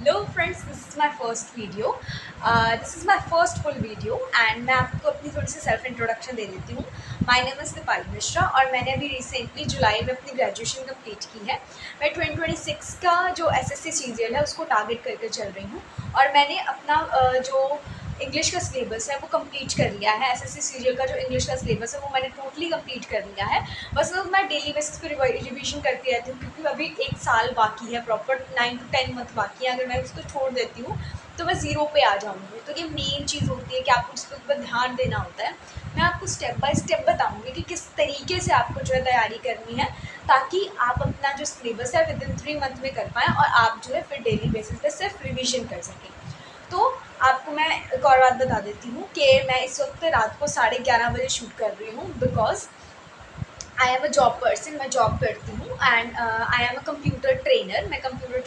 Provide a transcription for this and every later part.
Hello friends, this is my first video. This is my first full video and मैं आपको अपनी थोड़ी सी self introduction दे देती हूँ। My name is Deepali Mishra और मैंने अभी रिसेंटली जुलाई में अपनी ग्रेजुएशन कंप्लीट की है। मैं 2026 का जो एसएससी सीजीएल है उसको टारगेट करके चल रही हूँ और मैंने अपना जो इंग्लिश का सिलेबस है वो कंप्लीट कर लिया है। एसएससी सीजीएल का जो इंग्लिश का सिलेबस है वो मैंने टोटली कंप्लीट कर लिया है। बस अब मैं डेली बेसिस पे रिवीजन करती रहती हूँ क्योंकि अभी 1 साल बाकी है, प्रॉपर 9 to 10 मंथ बाकी है। अगर मैं उसको छोड़ देती हूँ तो मैं ज़ीरो पे आ जाऊँगी। तो ये मेन चीज़ होती है कि आपको उसके ऊपर ध्यान देना होता है। मैं आपको स्टेप बाय स्टेप बताऊँगी कि किस तरीके से आपको जो है तैयारी करनी है, ताकि आप अपना जो सिलेबस है विदिन 3 मंथ में कर पाएँ और आप जो है फिर डेली बेसिस पे सिर्फ रिवीजन कर सकें। तो आपको मैं एक और बात बता देती हूँ कि मैं इस वक्त रात को 11:30 बजे शूट कर रही हूँ because I am a job person. मैं जॉब करती हूँ and I am a computer trainer. मैं कंप्यूटर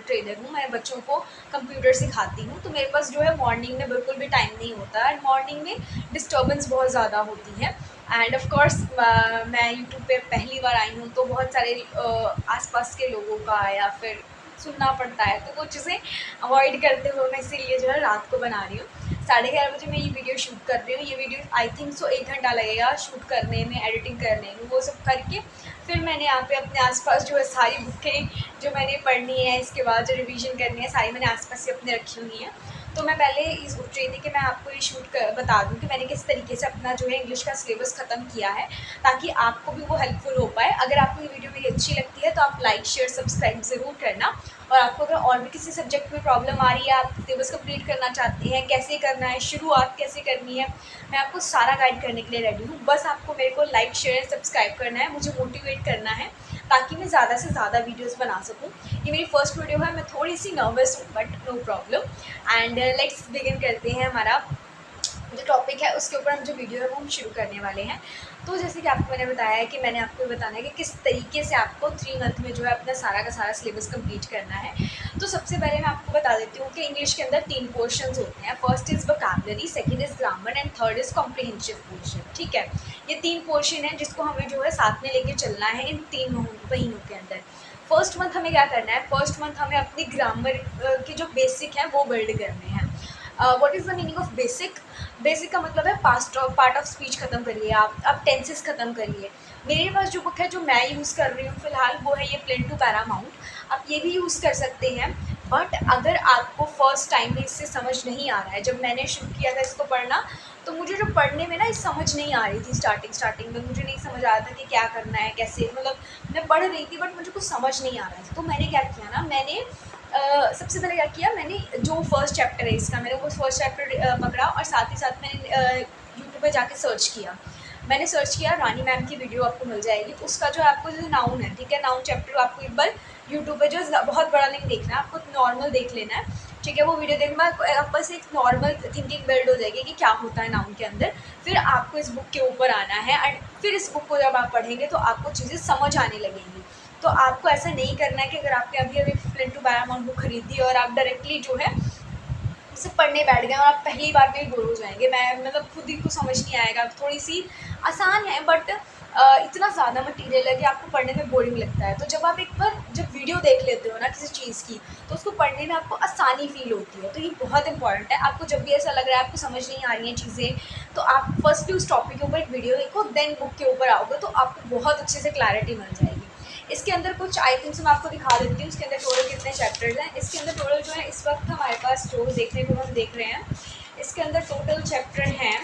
ट्रेनर हूँ। मैं बच्चों को कंप्यूटर सिखाती हूँ। तो मेरे पास जो है मॉर्निंग में बिल्कुल भी टाइम नहीं होता एंड मॉर्निंग में डिस्टर्बेंस बहुत ज़्यादा होती है। एंड ऑफ कोर्स मैं यूट्यूब पे पहली बार आई हूँ तो बहुत सारे आसपास के लोगों का या फिर सुनना पड़ता है, तो वो चीज़ें अवॉइड करते हुए मैं इसीलिए जो है रात को बना रही हूँ। 11:30 बजे मैं ये वीडियो शूट कर रही हूँ। ये वीडियो आई थिंक सो 1 घंटा लगेगा शूट करने में, एडिटिंग करने में, वो सब करके फिर मैंने यहाँ पे अपने आसपास जो है सारी बुकें जो मैंने पढ़नी है, इसके बाद जो रिवीजन करनी है, सारी मैंने आसपास से अपने रखी हुई हैं। तो मैं पहले इस सोच रही थी कि मैं आपको ये शूट कर बता दूँ कि मैंने किस तरीके से अपना जो है इंग्लिश का सिलेबस ख़त्म किया है, ताकि आपको भी वो हेल्पफुल हो पाए। अगर आपको ये वीडियो मेरी अच्छी लगती है तो आप लाइक शेयर सब्सक्राइब ज़रूर करना। और आपको अगर और भी किसी सब्जेक्ट में प्रॉब्लम आ रही है, आप सिलेबस कंप्लीट करना चाहते हैं, कैसे करना है, शुरुआत कैसे करनी है, मैं आपको सारा गाइड करने के लिए रेडी हूँ। बस आपको मेरे को लाइक शेयर सब्सक्राइब करना है, मुझे मोटिवेट करना है ताकि मैं ज़्यादा से ज़्यादा वीडियोस बना सकूँ। ये मेरी फर्स्ट वीडियो है, मैं थोड़ी सी नर्वस हूँ but no problem. And let's begin करते हैं। हमारा जो टॉपिक है उसके ऊपर हम जो वीडियो है वो हम शुरू करने वाले हैं। तो जैसे कि आपको मैंने बताया है कि मैंने आपको बताना है कि किस तरीके से आपको 3 मंथ में जो है अपना सारा का सारा सिलेबस कंप्लीट करना है। तो सबसे पहले मैं आपको बता देती हूँ कि इंग्लिश के अंदर 3 पोर्शंस होते हैं। First is vocabulary, second is grammar and third is comprehensive portion. ठीक है, ये 3 पोर्शन है जिसको हमें जो है साथ में लेके चलना है इन 3 महीनों के अंदर। फर्स्ट मंथ हमें क्या करना है, फर्स्ट मंथ हमें अपनी ग्रामर की जो बेसिक है वो बिल्ड करने हैं। What is the meaning of basic? Basic का मतलब है past of part of speech ख़त्म करिए, आप टेंसेस ख़त्म करिए। मेरे पास जो बुक है जो मैं यूज़ कर रही हूँ फ़िलहाल वो है ये प्लेन टू पैरामाउंट। आप ये भी यूज़ कर सकते हैं। बट अगर आपको फर्स्ट टाइम में इससे समझ नहीं आ रहा है, जब मैंने शुरू किया था इसको पढ़ना तो मुझे जो पढ़ने में ना ये समझ नहीं आ रही थी। स्टार्टिंग में मुझे नहीं समझ आ रहा था कि क्या करना है, कैसे, मतलब मैं पढ़ रही थी बट मुझे कुछ समझ नहीं आ रहा था। तो मैंने क्या किया ना, मैंने सबसे पहले क्या किया, मैंने जो फर्स्ट चैप्टर है इसका, मैंने वो फर्स्ट चैप्टर पकड़ा और साथ ही साथ मैंने यूट्यूब पे जाके सर्च किया। मैंने सर्च किया, रानी मैम की वीडियो आपको मिल जाएगी। तो उसका जो आपको जो नाउन है, ठीक है, नाउन चैप्टर आपको एक बार यूट्यूब पे जो बहुत बड़ा नहीं देखना है, आपको नॉर्मल देख लेना है। ठीक है, वो वीडियो देखने के बाद आप बस एक नॉर्मल थिंकिंग बिल्ड हो जाएगी कि क्या होता है नाउन के अंदर। फिर आपको इस बुक के ऊपर आना है एंड फिर इस बुक को जब आप पढ़ेंगे तो आपको चीज़ें समझ आने लगेंगी। तो आपको ऐसा नहीं करना है कि अगर आपने अभी अभी प्लेन टू पैरामाउंट बुक खरीदी और आप डायरेक्टली जो है उसे पढ़ने बैठ गए और आप पहली बार में ही बोर हो जाएंगे। मैं मतलब खुद ही को समझ नहीं आएगा। थोड़ी सी आसान है बट इतना ज़्यादा मटीरियल है कि आपको पढ़ने में बोरिंग लगता है। तो जब आप एक बार जब वीडियो देख लेते हो ना किसी चीज़ की, तो उसको पढ़ने में आपको आसानी फील होती है। तो ये बहुत इंपॉर्टेंट है। आपको जब भी ऐसा लग रहा है आपको समझ नहीं आ रही हैं चीज़ें, तो आप फर्स्ट उस टॉपिक के ऊपर एक वीडियो देखो, देन बुक के ऊपर आओगे तो आपको बहुत अच्छे से क्लैरिटी मिल जाएगी। इसके अंदर कुछ आई थिंक्स मैं आपको दिखा देती हूँ। इसके अंदर टोटल कितने चैप्टर्स हैं। इसके अंदर टोटल जो है इस वक्त हमारे पास जो देखने को हम देख रहे हैं, इसके अंदर टोटल चैप्टर हैं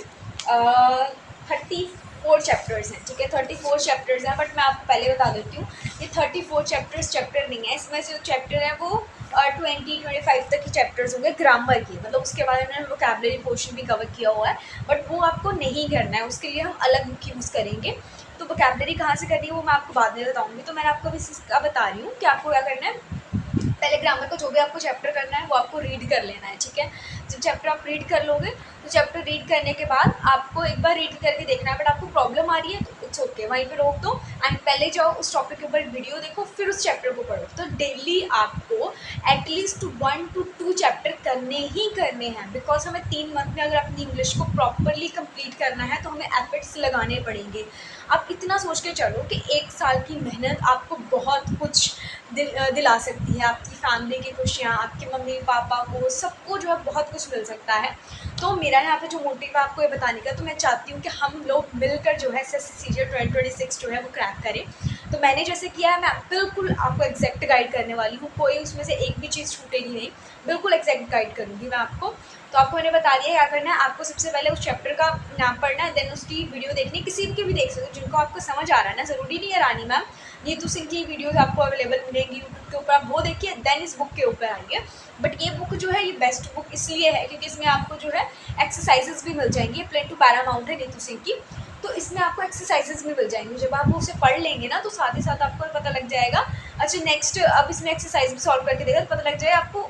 34 चैप्टर्स हैं। ठीक है, 34 चैप्टर्स हैं बट मैं आपको पहले बता देती हूँ ये 34 चैप्टर्स चैप्टर नहीं है। इसमें से जो चैप्टर है वो 20-25 तक के चैप्टर्स होंगे ग्रामर के, मतलब उसके बाद मैंने वोकैबुलरी पोर्शन भी कवर किया हुआ है बट वो आपको नहीं करना है, उसके लिए हम अलग बुक यूज़ करेंगे। तो वोकैबुलरी कहाँ से करनी है वो मैं आपको बाद में बताऊँगी। तो मैंने आपको अभी इसका बता रही हूँ कि आपको क्या करना है। पहले ग्रामर का जो भी आपको चैप्टर करना है वो आपको रीड कर लेना है। ठीक है, जब चैप्टर आप रीड कर लोगे तो चैप्टर रीड करने के बाद आपको एक बार रीड करके देखना है। बट आपको प्रॉब्लम आ रही है तो इट्स ओके, वहीं पे रोक दो एंड पहले जाओ उस टॉपिक के ऊपर वीडियो देखो, फिर उस चैप्टर को पढ़ो। तो डेली आपको एटलीस्ट 1 to 2 चैप्टर करने ही करने हैं, बिकॉज हमें 3 मंथ में अगर अपनी इंग्लिश को प्रॉपरली कंप्लीट करना है तो हमें एफर्ट्स लगाने पड़ेंगे। आप इतना सोच के चलो कि 1 साल की मेहनत आपको बहुत कुछ दिला सकती है, आपकी फैमिली की खुशियाँ, आपके मम्मी पापा को, सबको जो है बहुत कुछ मिल सकता है। तो मेरा यहाँ पे जो मोटिव है आपको ये बताने का, तो मैं चाहती हूँ कि हम लोग मिलकर जो है SSC 2026 जो है वो क्रैक करें। तो मैंने जैसे किया है, मैं बिल्कुल आपको एग्जैक्ट गाइड करने वाली हूँ, कोई उसमें से एक भी चीज़ छूटेगी नहीं, बिल्कुल एग्जैक्ट गाइड करूँगी मैं आपको। तो आपको मैंने बता दिया क्या करना है। आपको सबसे पहले उस चैप्टर का नाम पढ़ना है, देन उसकी वीडियो देखनी, किसी की भी देख सकते हो जिनको आपको समझ आ रहा है ना, ज़रूरी नहीं है रानी मैम नीतू सिंह की वीडियोस आपको अवेलेबल मिलेंगी यूट्यूब के ऊपर, आप वो देखिए देन इस बुक के ऊपर आइए। बट ये बुक जो है ये बेस्ट बुक इसलिए है क्योंकि इसमें आपको जो है एक्सरसाइजेस भी मिल जाएंगी। प्लेन टू पैरामाउंट है नीतू सिंह की, तो इसमें आपको एक्सरसाइजेस भी मिल जाएंगी। जब आप उसे पढ़ लेंगे ना तो साथ ही साथ आपको पता लग जाएगा। अच्छा नेक्स्ट, अब इसमें एक्सरसाइज भी सॉल्व करके देगा तो पता लग जाएगा आपको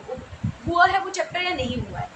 हुआ है वो चैप्टर या नहीं हुआ है।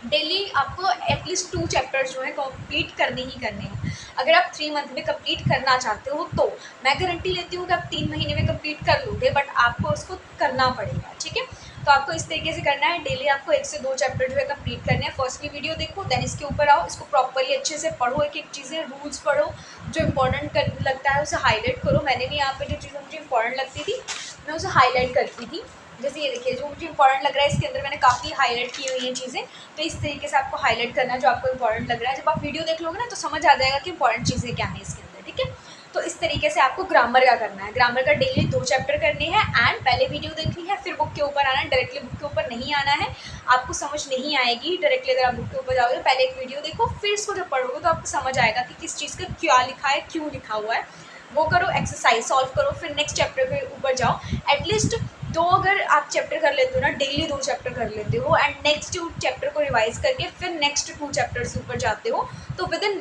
डेली आपको एटलीस्ट 2 चैप्टर्स जो है कंप्लीट करने ही करने हैं। अगर आप 3 मंथ में कंप्लीट करना चाहते हो तो मैं गारंटी लेती हूँ कि आप 3 महीने में कंप्लीट कर लोगे, बट आपको उसको करना पड़ेगा, ठीक है। तो आपको इस तरीके से करना है, डेली आपको 1 से 2 चैप्टर जो है कंप्लीट करने हैं। फर्स्ट की वीडियो देखो, देन इसके ऊपर आओ, इसको प्रॉपरली अच्छे से पढ़ो, एक एक चीज़ें रूल्स पढ़ो, जो इंपॉर्टेंट लगता है उसे हाईलाइट करो। मैंने भी यहाँ पे जो चीज़ें मुझे इंपॉर्टेंट लगती थी मैं उसे हाईलाइट करती थी। जैसे ये देखिए जो मुझे इंपॉर्टेंट लग रहा है इसके अंदर मैंने काफ़ी हाईलाइट की हुई हैं चीज़ें। तो इस तरीके से आपको हाईलाइट करना है जो आपको इंपॉर्टेंट लग रहा है। जब आप वीडियो देख लोगे ना तो समझ आ जाएगा कि इंपॉर्टेंट चीज़ें क्या हैं इसके अंदर, ठीक है। तो इस तरीके से आपको ग्रामर का करना है। ग्रामर का डेली 2 चैप्टर करने हैं एंड पहले वीडियो देखनी है, फिर बुक के ऊपर आना है। डायरेक्टली बुक के ऊपर नहीं आना है, आपको समझ नहीं आएगी डायरेक्टली। अगर आप बुक के ऊपर जाओगे पहले एक वीडियो देखो, फिर इसको जब पढ़ोगे तो आपको समझ आएगा कि किस चीज़ का क्या लिखा है, क्यों लिखा हुआ है। वो करो, एक्सरसाइज सॉल्व करो, फिर नेक्स्ट चैप्टर के ऊपर जाओ। एटलीस्ट 2 अगर आप चैप्टर कर लेते हो ना, डेली 2 चैप्टर कर लेते हो एंड नेक्स्ट 2 चैप्टर को रिवाइज करके फिर नेक्स्ट 2 चैप्टर्स के ऊपर जाते हो, तो विद इन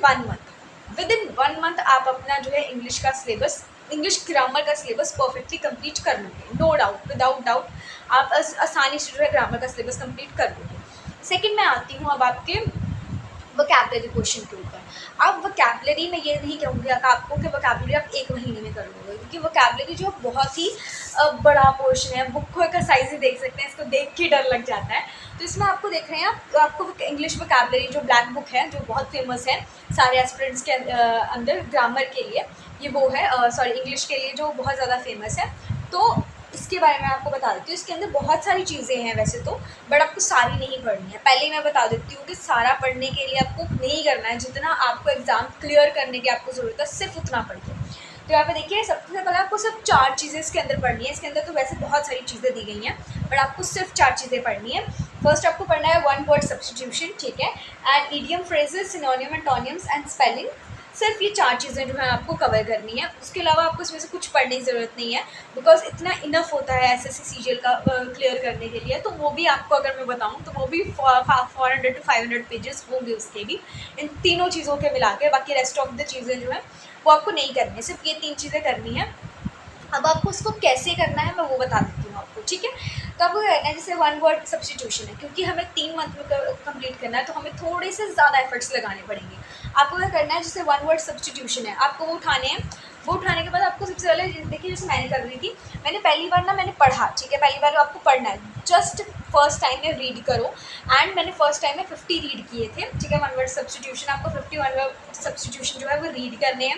1 मंथ आप अपना जो है इंग्लिश का सिलेबस, इंग्लिश ग्रामर का सिलेबस परफेक्टली कंप्लीट कर लोगे। नो डाउट, विदाउट डाउट आप आसानी से जो है ग्रामर का सिलेबस कंप्लीट कर लोगे। सेकेंड मैं आती हूँ अब आपके वोकैबुलरी क्वेश्चन के ऊपर। अब वोकैबुलरी में ये नहीं कहूँगी आपको कि वोकैबुलरी आप 1 महीने में कर लोगे, क्योंकि वोकैबुलरी जो बहुत ही बड़ा पोर्शन है। बुक का साइज़ ही देख सकते हैं, इसको देख के डर लग जाता है। तो इसमें आपको देख रहे हैं आपको इंग्लिश वोकैबुलरी जो ब्लैक बुक है जो बहुत फेमस है सारे एस्पिरेंट्स के अंदर ग्रामर के लिए, ये वो है सॉरी इंग्लिश के लिए जो बहुत ज़्यादा फेमस है। तो इसके बारे में आपको बता देती हूँ। इसके अंदर बहुत सारी चीज़ें हैं वैसे तो, बट आपको सारी नहीं पढ़नी है। पहले ही मैं बता देती हूँ कि सारा पढ़ने के लिए आपको नहीं करना है, जितना आपको एग्ज़ाम क्लियर करने की आपको ज़रूरत है सिर्फ उतना पढ़िए। तो यहाँ पे देखिए सबसे पहले आपको सिर्फ 4 चीज़ें इसके अंदर पढ़नी है। इसके अंदर तो वैसे बहुत सारी चीज़ें दी गई हैं, बट आपको सिर्फ 4 चीज़ें पढ़नी है। फर्स्ट आपको पढ़ना है 1 वर्ड सब्स्टिट्यूशन, ठीक है, and idiom, phrases, synonym, antonyms and spelling. सिर्फ ये 4 चीज़ें जो है आपको कवर करनी है। उसके अलावा आपको इसमें से कुछ पढ़ने की ज़रूरत नहीं है, बिकॉज इतना इनफ होता है SSC CGL का क्लियर करने के लिए। तो वो भी आपको अगर मैं बताऊँ तो वो भी 400 to 500 पेजेस होंगे उसके भी, इन तीनों चीज़ों के मिला के। बाकी रेस्ट ऑफ द चीज़ें जो है वो आपको नहीं करनी है, सिर्फ ये 3 चीज़ें करनी है। अब आपको उसको कैसे करना है मैं वो बता देती हूँ आपको, ठीक है। तो आपको क्या करना है, जैसे 1 वर्ड सब्स्टिट्यूशन है, क्योंकि हमें 3 मंथ में कंप्लीट करना है तो हमें थोड़े से ज़्यादा एफर्ट्स लगाने पड़ेंगे। आपको क्या करना है, जैसे 1 वर्ड सब्स्टिट्यूशन है आपको वो उठाने हैं। वो उठाने के बाद आपको सबसे पहले देखिए जैसे मैंने कर रही थी, मैंने पहली बार ना मैंने पढ़ा, ठीक है, पहली बार आपको पढ़ना है। जस्ट फर्स्ट टाइम में रीड करो एंड मैंने फर्स्ट टाइम में 50 रीड किए थे, ठीक है। 1 वर्ड सब्स्टिट्यूशन आपको 51 वर्ड सब्स्टिट्यूशन जो है वो रीड करने हैं।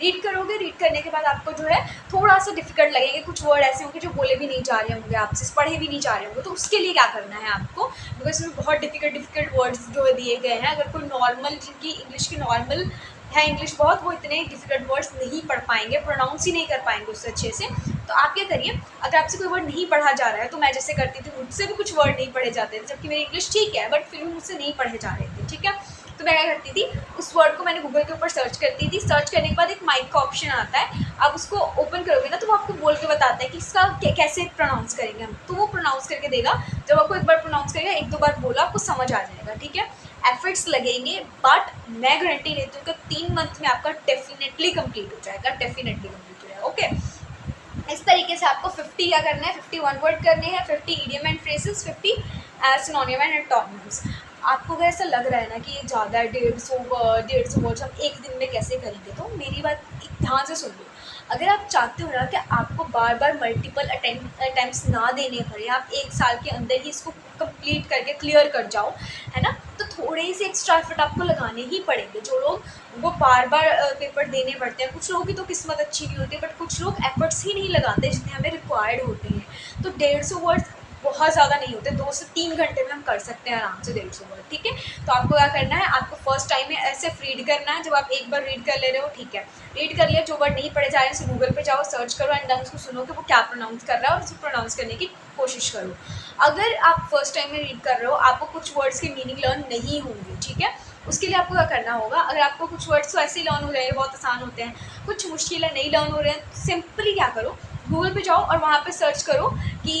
रीड करोगे, रीड करने के बाद आपको जो है थोड़ा सा डिफिकल्ट लगेंगे, कुछ वर्ड ऐसे होंगे जो बोले भी नहीं जा रहे होंगे आपसे, पढ़े भी नहीं जा रहे होंगे। तो उसके लिए क्या करना है आपको, बिकॉज इसमें बहुत डिफिकल्ट वर्ड्स जो दिए गए हैं। अगर कोई नॉर्मल जिनकी इंग्लिश की नॉर्मल है इंग्लिश बहुत, वो इतने डिफिकल्ट वर्ड्स नहीं पढ़ पाएंगे, प्रोनाउंस ही नहीं कर पाएंगे उससे अच्छे से। तो आप क्या करिए, अगर आपसे कोई वर्ड नहीं पढ़ा जा रहा है तो मैं जैसे करती थी, मुझसे भी कुछ वर्ड नहीं पढ़े जाते थे, जबकि मेरी इंग्लिश ठीक है बट फिर भी मुझसे नहीं पढ़े जा रहे थे, ठीक है। तो मैं क्या करती थी, उस वर्ड को मैंने गूगल के ऊपर सर्च करती थी। सर्च करने के बाद एक माइक का ऑप्शन आता है, आप उसको ओपन करोगे ना तो वो आपको बोल के बताता है कि इसका कैसे प्रोनाउंस करेंगे हम। तो वो प्रोनाउंस करके देगा। जब आपको एक बार प्रोनाउंस करेगा, 1-2 बार बोला, आपको समझ आ जाएगा, ठीक है। एफर्ट्स लगेंगे बट मैं गारंटी देती हूँ कि 3 मंथ में आपका डेफिनेटली कंप्लीट हो जाएगा, डेफिनेटली कंप्लीट हो जाएगा, ओके। इस तरीके से आपको 50 क्या करना है, 51 वर्ड करने हैं, 50 idiom and phrases, 50 synonym and antonyms. आपको अगर ऐसा लग रहा है ना कि ये ज़्यादा है, 150 वर्ड्स हम एक दिन में कैसे करेंगे, तो मेरी बात ध्यान से सुन लो। अगर आप चाहते हो ना कि आपको बार बार मल्टीपल अटेम्प्ट्स ना देने पड़े, आप 1 साल के अंदर ही इसको कंप्लीट करके क्लियर कर जाओ, है ना, तो थोड़े से एक्स्ट्रा एफर्ट आपको लगाने ही पड़ेंगे। जो लोग वो बार बार पेपर देने पड़ते हैं, कुछ लोगों की तो किस्मत अच्छी नहीं होती, बट कुछ लोग एफर्ट्स ही नहीं लगाते जितने हमें रिक्वायर्ड होते हैं। तो 150 वर्ड्स बहुत ज़्यादा नहीं होते, 2 से 3 घंटे में हम कर सकते हैं आराम से 150 वर्ड, ठीक है। तो आपको क्या करना है, आपको फर्स्ट टाइम में ऐसे रीड करना है। जब आप एक बार रीड कर ले रहे हो, ठीक है, रीड कर लिया, जो वर्ड नहीं पढ़े जा रहे हैं गूगल पे जाओ, सर्च करो एंड देन उसको सुनो कि वो क्या प्रोनाउंस कर रहा है और उसको प्रोनाउंस करने की कोशिश करो। अगर आप फर्स्ट टाइम में रीड कर रहे हो, आपको कुछ वर्ड्स के मीनिंग लर्न नहीं होंगे, ठीक है, उसके लिए आपको क्या करना होगा, अगर आपको कुछ वर्ड्स तो ऐसे ही लर्न हो रहे हैं, बहुत आसान होते हैं, कुछ मुश्किल है, नहीं लर्न हो रहे हैं, सिंपली क्या करो, गूगल पे जाओ और वहाँ पे सर्च करो कि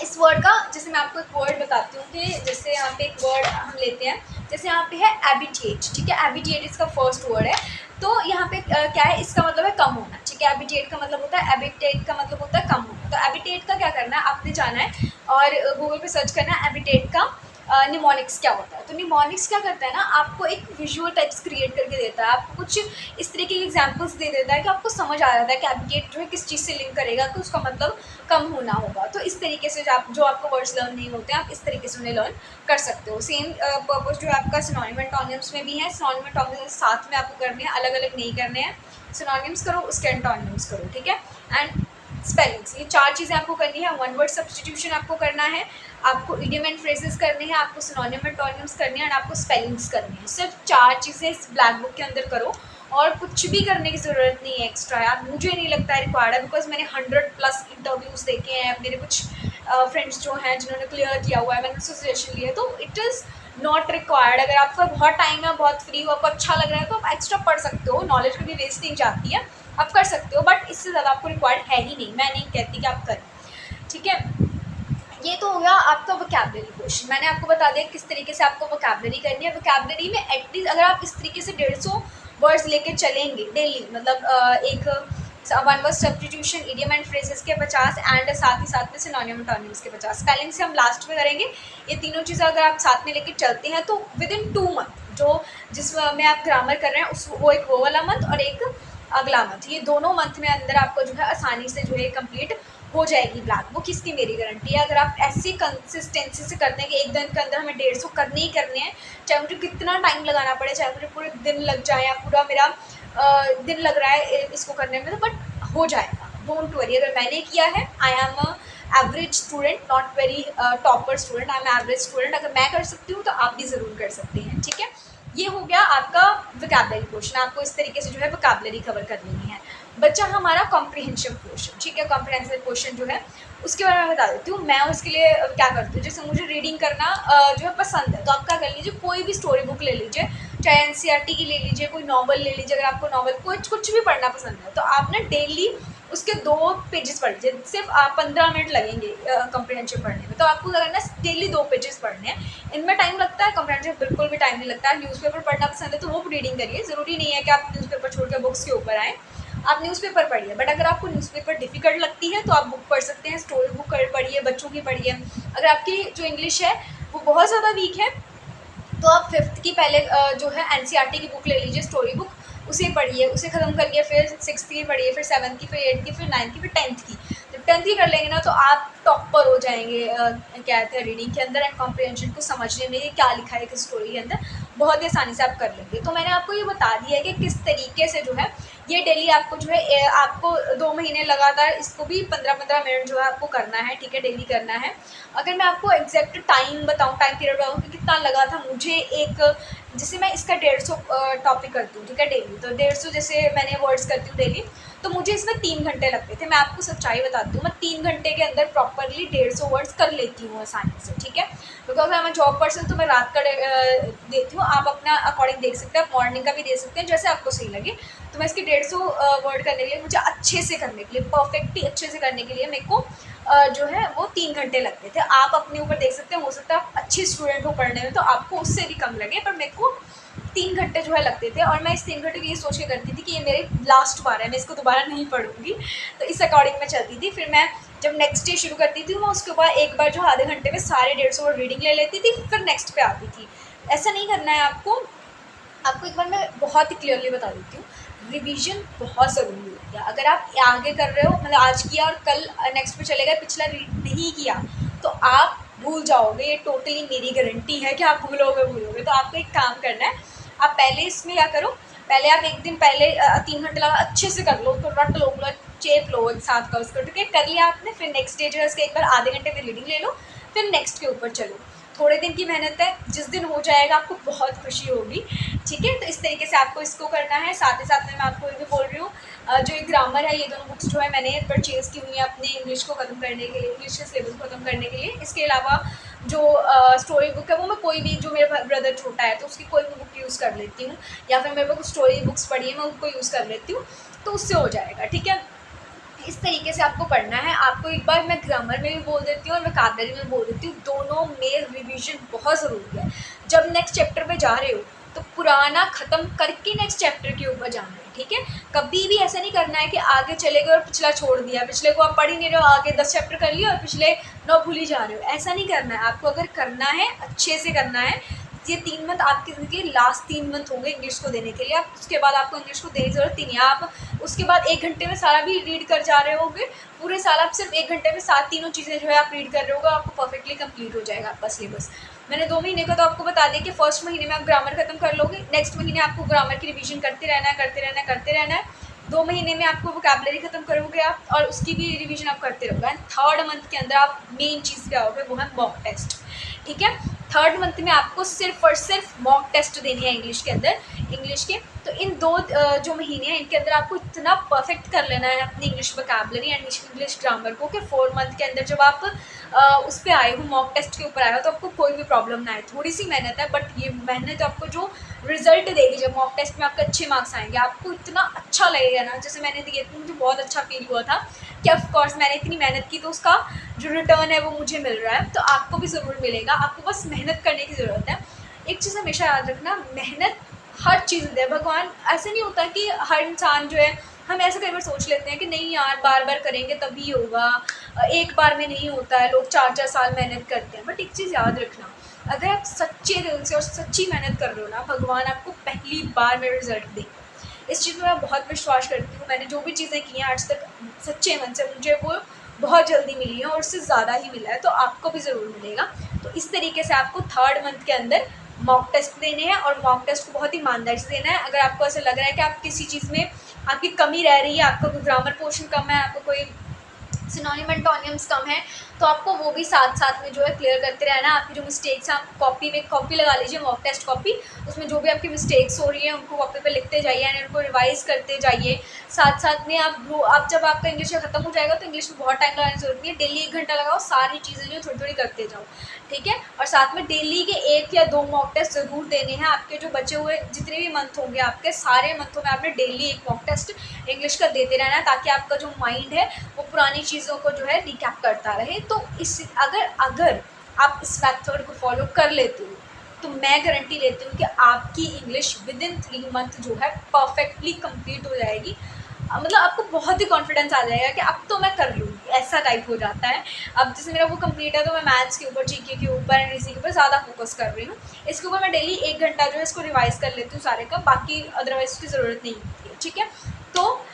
इस वर्ड का, जैसे मैं आपको एक वर्ड बताती हूँ कि जैसे यहाँ पे एक वर्ड हम लेते हैं, जैसे यहाँ पे है एबिटेट, ठीक है, एबिटेट इसका फर्स्ट वर्ड है। तो यहाँ पे क्या है, इसका मतलब है कम होना, ठीक है, एबिटेट का मतलब होता है, एबिटेट का मतलब होता है कम होना। तो एबिटेट का क्या करना है, आपने जाना है और गूगल पे सर्च करना है एबिटेट का निमोनिक्स क्या होता है। तो निमोनिक्स क्या करता है ना, आपको एक विजुअल टाइप्स क्रिएट करके देता है, आपको कुछ इस तरीके के एग्जांपल्स दे देता है कि आपको समझ आ जाता है कि एबिटेट जो है किस चीज़ से लिंक करेगा, तो उसका मतलब कम होना होगा। तो इस तरीके से जो आपको वर्ड्स लर्न नहीं होते हैं, आप इस तरीके से उन्हें लर्न कर सकते हो। सेम पर्पस जो आपका सिनोनिम एंड टॉनिम्स में भी है, सिनोनिम एंड टॉनिम्स साथ में आपको करने हैं, अलग अलग नहीं करने हैं। सिनोनिम्स करो, उसके एंटोनिम्स करो, ठीक है, एंड स्पेलिंग्स, ये 4 चीज़ें आपको करनी है। वन वर्ड सब्स्टिट्यूशन आपको करना है, आपको इडियम एंड फ्रेजेस करने हैं, आपको सिनोनिम एंड टॉनिम्स करने हैं, एंड आपको स्पेलिंग्स करनी है। सिर्फ 4 चीज़ें इस ब्लैक बुक के अंदर करो और कुछ भी करने की ज़रूरत नहीं है एक्स्ट्रा, यार मुझे नहीं लगता है रिक्वायर्ड है, बिकॉज मैंने 100+ इंटरव्यूज़ देखे हैं, मेरे कुछ फ्रेंड्स जो हैं जिन्होंने क्लियर किया हुआ है, मैंने उससे सजेशन लिया, तो इट इज़ नॉट रिक्वायर्ड। अगर आपका बहुत टाइम है, बहुत फ्री हो, आपको अच्छा लग रहा है, तो आप एक्स्ट्रा पढ़ सकते हो, नॉलेज कभी वेस्ट नहीं जाती है, आप कर सकते हो, बट इससे ज़्यादा आपको रिक्वायर्ड है ही नहीं, मैं नहीं कहती कि आप करें, ठीक है। ये तो हो गया आपका वोकैबलरी क्वेश्चन। मैंने आपको बता दिया किस तरीके से आपको वोकैबलरी करनी है। वोकैबलरी में एटलीस्ट अगर आप इस तरीके से 150 वर्ड्स लेके चलेंगे डेली, मतलब एक one word substitution, idiom and phrases के 50 एंड साथ ही साथ में सिनोनिम टॉनिम्स के 50, स्पेलिंग से हम लास्ट में करेंगे। ये तीनों चीज़ें अगर आप साथ में लेके चलते हैं तो विद इन 2 मंथ जो जिसमें आप ग्रामर कर रहे हैं उस वो एक वो वाला मंथ और एक अगला मंथ, ये दोनों मंथ में अंदर आपको जो है आसानी से जो है कंप्लीट हो जाएगी ब्लैक बुक। इसकी मेरी गारंटी है। अगर आप ऐसी कंसिस्टेंसी से करते हैं कि एक दिन के अंदर हमें 150 करने ही करने हैं, चाहे मुझे कितना टाइम लगाना पड़े, चाहे मुझे पूरे दिन लग जाए या पूरा मेरा दिन लग रहा है इसको करने में, तो बट हो जाएगा, डोंट वरी। अगर मैंने किया है, I am a average student, not very topper student, I am average student. अगर मैं कर सकती हूँ तो आप भी ज़रूर कर सकते हैं, ठीक है। ये हो गया आपका वोकैबलरी क्वेश्चन, आपको इस तरीके से जो है वोकैबलरी कवर कर लेनी है। बच्चा हमारा कॉम्प्रिहेंशन क्वेश्चन, ठीक है, कॉम्प्रिहेंसिव क्वेश्चन जो है उसके बारे में बता देती हूँ। मैं उसके लिए क्या करती हूँ, जैसे मुझे रीडिंग करना जो है पसंद है, तो आप क्या कर लीजिए, कोई भी स्टोरी बुक ले लीजिए, चाहे एनसीईआरटी की ले लीजिए, कोई नॉवल ले लीजिए। अगर आपको नॉवल कुछ भी पढ़ना पसंद है तो आप ना डेली उसके 2 पेजेस पढ़ लीजिए, सिर्फ 15 मिनट लगेंगे कॉम्प्रिहेंशन पढ़ने में। तो आपको क्या करना है, डेली 2 पेजेस पढ़ने हैं। इनमें टाइम लगता है, कॉम्प्रिहेंशन बिल्कुल भी टाइम नहीं लगता है। न्यूज़पेपर पढ़ना पसंद है तो वो रीडिंग करिए, ज़रूरी नहीं है कि आप न्यूज़पेपर छोड़ कर बुक्स के ऊपर आएँ, आप न्यूज़पेपर पढ़िए। बट अगर आपको न्यूज़पेपर डिफ़िकल्ट लगती है तो आप बुक पढ़ सकते हैं, स्टोरी बुक पढ़िए, बच्चों की पढ़िए। अगर आपकी जो इंग्लिश है वो बहुत ज़्यादा वीक है तो आप 5th की पहले जो है एनसीईआरटी की बुक ले लीजिए, स्टोरी बुक, उसे पढ़िए, उसे ख़त्म करिए, फिर 6th की पढ़िए, फिर 7th की, फिर 8th की, फिर 9th की, फिर 10th की। जब 10th की कर लेंगे ना तो आप टॉपर हो जाएंगे क्या कहते हैं रीडिंग के अंदर, एंड कॉम्प्रिहेंशन को समझने में क्या लिखा है किस स्टोरी के अंदर, बहुत ही आसानी से आप कर लेंगे। तो मैंने आपको ये बता दिया है कि किस तरीके से जो है ये डेली आपको जो है आपको 2 महीने लगातार इसको भी 15-15 मिनट जो है आपको करना है, ठीक है, डेली करना है। अगर मैं आपको एग्जैक्ट टाइम बताऊँ, टाइम पीरियड बताऊँ कि कितना लगा था मुझे, एक जैसे मैं इसका 150 टॉपिक करती हूँ, ठीक है, डेली, तो 150 जैसे मैंने वर्ड्स करती हूँ डेली, तो मुझे इसमें 3 घंटे लगते थे। मैं आपको सच्चाई बताती हूँ, मैं 3 घंटे के अंदर प्रॉपरली 150 वर्ड्स कर लेती हूँ आसानी से, ठीक है, because I am a job person, तो मैं रात का देती हूँ। आप अपना अकॉर्डिंग देख सकते हैं, आप मॉर्निंग का भी दे सकते हैं, जैसे आपको सही लगे। तो मैं इसकी 150 वर्ड करने के लिए, मुझे अच्छे से करने के लिए, परफेक्टली अच्छे से करने के लिए मेरे को जो है वो 3 घंटे लगते थे। आप अपने ऊपर देख सकते हैं, हो सकता है आप अच्छी स्टूडेंट हो पढ़ने में तो आपको उससे भी कम लगे, पर मेरे को 3 घंटे जो है लगते थे। और मैं इस 3 घंटे को ये सोच के करती थी कि ये मेरी लास्ट बार है, मैं इसको दोबारा नहीं पढ़ूंगी, तो इस अकॉर्डिंग मैं चलती थी। फिर मैं जब नेक्स्ट डे शुरू करती थी, मैं उसके बाद एक बार जो आधे घंटे में सारे 150 वर्ड रीडिंग ले लेती थी, फिर नेक्स्ट पे आती थी। ऐसा नहीं करना है आपको। आपको एक बार मैं बहुत ही क्लियरली बता देती हूँ, रिवीजन बहुत ज़रूरी होती है। अगर आप आगे कर रहे हो, मतलब आज किया और कल नेक्स्ट पे चले गए, पिछला रीड नहीं किया, तो आप भूल जाओगे। ये टोटली मेरी गारंटी है कि आप भूलोगे। तो आपको एक काम करना है, आप पहले इसमें क्या करो, पहले आप एक दिन पहले 3 घंटे लगा अच्छे से कर लो, तो रट लो, पूरा चेप लो एक साथ का उसको, ठीक है। कर लिया आपने, फिर नेक्स्ट डे जो है उसके एक बार आधे घंटे की रीडिंग ले लो, फिर नेक्स्ट के ऊपर चलो। थोड़े दिन की मेहनत है, जिस दिन हो जाएगा आपको बहुत खुशी होगी, ठीक है। तो इस तरीके से आपको इसको करना है। साथ ही साथ में मैं आपको ये भी बोल रही हूँ, जो ये ग्रामर है, ये दोनों बुक्स जो है मैंने परचेज़ की हुई हैं अपने इंग्लिश को ख़त्म करने के लिए, इंग्लिश के सिलेबस को ख़त्म करने के लिए। इसके अलावा जो स्टोरी बुक है, वो मैं कोई भी, जो मेरा ब्रदर छोटा है तो उसकी कोई भी बुक यूज़ कर लेती हूँ, या फिर मेरे को कुछ स्टोरी बुक्स पढ़ी है, मैं उनको यूज़ कर लेती हूँ, तो उससे हो जाएगा, ठीक है। इस तरीके से आपको पढ़ना है। आपको एक बार मैं ग्रामर में भी बोल देती हूँ और वोकैबुलरी में बोल देती हूँ, दोनों में रिवीजन बहुत ज़रूरी है। जब नेक्स्ट चैप्टर पे जा रहे हो, तो पुराना ख़त्म करके नेक्स्ट चैप्टर के ऊपर जाना है, ठीक है। कभी भी ऐसा नहीं करना है कि आगे चले गए और पिछला छोड़ दिया, पिछले को आप पढ़ ही नहीं रहे हो, आगे 10 चैप्टर कर लिए और पिछले 9 भूल ही जा रहे हो। ऐसा नहीं करना है आपको। अगर करना है, अच्छे से करना है। ये 3 मंथ आपकी ज़िंदगी के लास्ट 3 मंथ होंगे इंग्लिश को देने के लिए। आप उसके बाद आपको इंग्लिश को देने की ज़रूरत ही नहीं है। आप उसके बाद 1 घंटे में सारा भी रीड कर जा रहे होगे। पूरे साल आप सिर्फ 1 घंटे में सात तीनों चीज़ें जो है आप रीड कर रहे होगे, आपको परफेक्टली कंप्लीट हो जाएगा आपका सिलेबस। मैंने 2 महीने का तो आपको बता दिया कि फर्स्ट महीने में आप ग्रामर खत्म कर लोगे, नेक्स्ट महीने आपको ग्रामर की रिवीजन करते रहना है, करते रहना है, करते रहना है। 2 महीने में आपको वोकैबुलरी खत्म करोगे आप, और उसकी भी रिवीजन आप करते रहोगे। एंड थर्ड मंथ के अंदर आप मेन चीज़ क्या होगे, वो है मॉक टेस्ट, ठीक है। थर्ड मंथ में आपको सिर्फ और सिर्फ मॉक टेस्ट देनी है इंग्लिश के अंदर, इंग्लिश के। तो इन 2 जो महीने हैं, इनके अंदर आपको इतना परफेक्ट कर लेना है अपनी English vocabulary and English grammar को, कि 4 मंथ के अंदर जब आप उस पर आए हो, मॉक टेस्ट के ऊपर आए हो, तो आपको कोई भी प्रॉब्लम ना आए। थोड़ी सी मेहनत है, बट ये मेहनत आपको जो रिजल्ट देगी, जब मॉक टेस्ट में आपके अच्छे मार्क्स आएंगे, आपको इतना अच्छा लगेगा ना, जैसे मैंने दिए थे, मुझे बहुत अच्छा फील हुआ था कि ऑफकोर्स मैंने इतनी मेहनत की, तो उसका जो रिटर्न है वो मुझे मिल रहा है। तो आपको भी ज़रूर मिलेगा, आपको बस मेहनत करने की ज़रूरत है। एक चीज़ हमेशा याद रखना, मेहनत हर चीज़ दे भगवान। ऐसे नहीं होता कि हर इंसान जो है, हम ऐसे कई बार सोच लेते हैं कि नहीं यार, बार बार करेंगे तभी होगा, एक बार में नहीं होता है, लोग 4-4 साल मेहनत करते हैं। बट एक चीज़ याद रखना, अगर आप सच्चे दिल से और सच्ची मेहनत कर रहे हो ना, भगवान आपको पहली बार में रिजल्ट देंगे। इस चीज़ में मैं बहुत विश्वास करती हूँ। मैंने जो भी चीज़ें की हैं आज तक, सच्चे मन से मुझे वो बहुत जल्दी मिली है, और उससे ज़्यादा ही मिला है, तो आपको भी ज़रूर मिलेगा। तो इस तरीके से आपको थर्ड मंथ के अंदर मॉक टेस्ट देने हैं, और मॉक टेस्ट को बहुत ईमानदारी से देना है। अगर आपको ऐसा लग रहा है कि आप किसी चीज़ में आपकी कमी रह रही है, आपका कोई ग्रामर पोर्शन कम है, आपको कोई सिनोनिम एंटोनिम्स कम है, तो आपको वो भी साथ साथ में जो है क्लियर करते रहना है। आपकी जो मिस्टेक्स हैं, आप कॉपी में कॉपी लगा लीजिए, मॉक टेस्ट कॉपी, उसमें जो भी आपकी मिस्टेक्स हो रही हैं उनको कॉपी पे लिखते जाइए एंड उनको रिवाइज़ करते जाइए। साथ साथ में आप जब आपका इंग्लिश का खत्म हो जाएगा, तो इंग्लिश में बहुत टाइम लगाने की ज़रूरत नहीं है, डेली 1 घंटा लगाओ, सारी चीज़ें जो थोड़ी थोड़ी करते जाओ, ठीक है। और साथ में डेली के 1 या 2 मॉक टेस्ट ज़रूर देने हैं। आपके जो बचे हुए जितने भी मंथ होंगे, आपके सारे मंथों में आपने डेली 1 मॉक टेस्ट इंग्लिश का देते रहना है, ताकि आपका जो माइंड है वो पुरानी चीज़ों को जो है रिकैप करता रहे। तो इस अगर आप इस मेथड को फॉलो कर लेते हो, तो मैं गारंटी लेती हूँ कि आपकी इंग्लिश विद इन 3 मंथ जो है परफेक्टली कंप्लीट हो जाएगी। मतलब आपको बहुत ही कॉन्फिडेंस आ जाएगा कि अब तो मैं कर लूँगी, ऐसा टाइप हो जाता है। अब जैसे मेरा वो कंप्लीट है, तो मैं मैथ्स के ऊपर, जीके के ऊपर एंड इसी के ऊपर ज़्यादा फोकस कर रही हूँ। इसके ऊपर मैं डेली 1 घंटा जो है इसको रिवाइज़ कर लेती हूँ सारे का, बाकी अदरवाइज़ उसकी ज़रूरत नहीं होती है, ठीक है। तो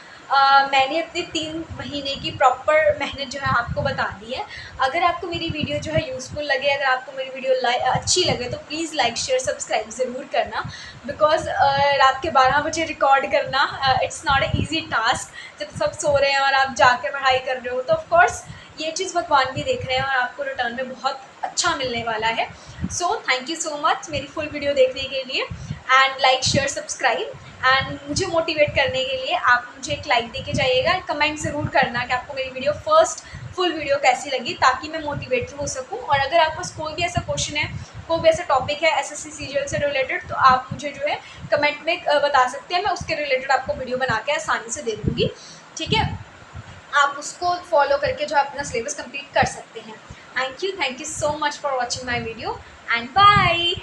मैंने अपने 3 महीने की प्रॉपर मेहनत जो है आपको बता दी है। अगर आपको मेरी वीडियो जो है यूज़फुल लगे, अगर आपको मेरी वीडियो अच्छी लगे, तो प्लीज़ लाइक शेयर सब्सक्राइब ज़रूर करना। बिकॉज़ रात के 12 बजे रिकॉर्ड करना it's not a easy task. जब सब सो रहे हैं और आप जाके पढ़ाई कर रहे हो, तो ऑफ़कोर्स ये चीज़ भगवान भी देख रहे हैं, और आपको रिटर्न में बहुत अच्छा मिलने वाला है। So thank you so much मेरी फुल वीडियो देखने के लिए, and like share subscribe. And मुझे मोटिवेट करने के लिए आप मुझे एक लाइक दे के जाइएगा, कमेंट ज़रूर करना कि आपको मेरी वीडियो फर्स्ट फुल वीडियो कैसी लगी, ताकि मैं मोटिवेट हो सकूं। और अगर आपके पास कोई भी ऐसा क्वेश्चन है, कोई भी ऐसा टॉपिक है एसएससी सीजीएल से रिलेटेड, तो आप मुझे जो है कमेंट में बता सकते हैं। मैं उसके रिलेटेड आपको वीडियो बना के आसानी से दे दूँगी, ठीक है। आप उसको फॉलो करके जो अपना सिलेबस कंप्लीट कर सकते हैं। Thank you so much for watching my video, and bye.